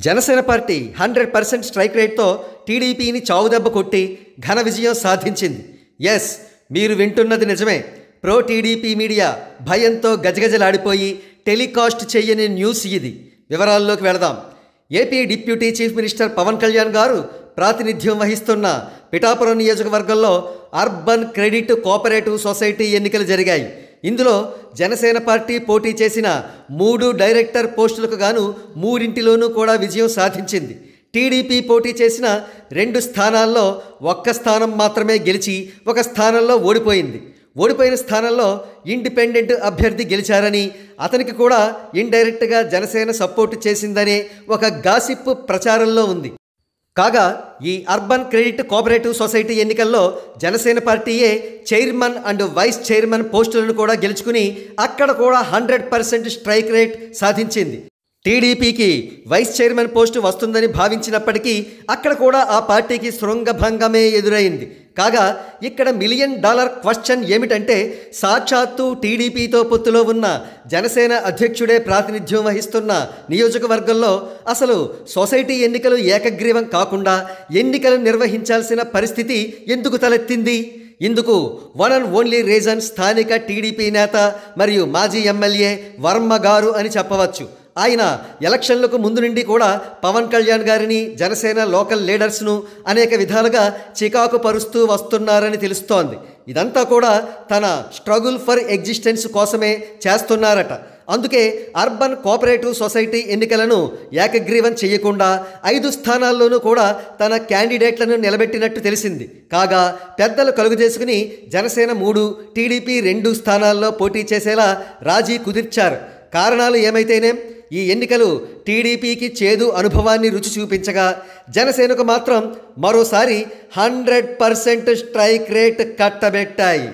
Janasena party 100% strike రేట్తో టీడీపీని చావుదెబ్బ కొట్టి ఘన విజయం సాధించింది. ఎస్, మీరు వింటున్నది నిజమే. ప్రో టీడీపీ మీడియా భయంతో గజగజలాడిపోయి టెలికాస్ట్ చేయని న్యూస్ ఇది. వివరాల్లోకి వెళదాం. AP deputy chief minister Pawan Kalyan గారు ప్రాతినిధ్యం వహిస్తున్న పిఠాపురం నియోజకవర్గంలో అర్బన్ క్రెడిట్ కోఆపరేటివ్ సొసైటీ ఎన్నికలు జరిగాయి. ఇందులో జనసేన పార్టీ పోటీ చేసిన 3 డైరెక్టర్ పోస్టులకు గాను 3 కూడా విజయం సాధించింది. టీడీపీ పోటీ చేసిన 2 స్థానాల్లో 1 స్థానం మాత్రమే గెలిచి 1 స్థానంలో ఓడిపోయింది. ఓడిపోయిన స్థానంలో ఇండిపెండెంట్ అభ్యర్థి గెలిచారని, అతనికి కూడా ఇండైరెక్ట్గా జనసేన సపోర్టు చేసిందనే ఒక గాసిప్ ప్రచారంలో ఉంది. కాగా ఈ అర్బన్ క్రెడిట్ కోఆపరేటివ్ సొసైటీ ఎన్నికల్లో జనసేన పార్టీయే చైర్మన్ అండ్ వైస్ చైర్మన్ పోస్టులను కూడా గెలుచుకుని అక్కడ కూడా 100% స్ట్రైక్ రేట్ సాధించింది. టీడీపీకి వైస్ చైర్మన్ పోస్టు వస్తుందని భావించినప్పటికీ అక్కడ కూడా ఆ పార్టీకి శృంగభంగమే ఎదురైంది. కాగా ఇక్కడ $1 మిలియన్ క్వశ్చన్ ఏమిటంటే, సాక్షాత్తు టీడీపీతో పొత్తులో ఉన్న జనసేన అధ్యక్షుడే ప్రాతినిధ్యం వహిస్తున్న నియోజకవర్గంలో అసలు సొసైటీ ఎన్నికలు ఏకగ్రీవం కాకుండా ఎన్నికలు నిర్వహించాల్సిన పరిస్థితి ఎందుకు తలెత్తింది? ఇందుకు వన్ అండ్ ఓన్లీ రీజన్ స్థానిక టీడీపీ నేత మరియు మాజీ ఎమ్మెల్యే వర్మ గారు అని చెప్పవచ్చు. ఆయన ఎలక్షన్లకు ముందు నుండి కూడా పవన్ కళ్యాణ్ గారిని, జనసేన లోకల్ లీడర్స్ను అనేక విధాలుగా చికాకు పరుస్తూ వస్తున్నారని తెలుస్తోంది. ఇదంతా కూడా తన స్ట్రగుల్ ఫర్ ఎగ్జిస్టెన్స్ కోసమే చేస్తున్నారట. అందుకే అర్బన్ కోఆపరేటివ్ సొసైటీ ఎన్నికలను ఏకగ్రీవం చేయకుండా 5 స్థానాల్లోనూ కూడా తన క్యాండిడేట్లను నిలబెట్టినట్టు తెలిసింది. కాగా పెద్దలు కలుగు చేసుకుని జనసేన 3, టీడీపీ 2 స్థానాల్లో పోటీ చేసేలా రాజీ కుదిర్చారు. కారణాలు ఏమైతేనేం ఈ ఎన్నికలు టీడీపీకి చేదు అనుభవాన్ని రుచి చూపించగా జనసేనకు మాత్రం మరోసారి 100% స్ట్రైక్ రేట్ కట్టబెట్టాయి.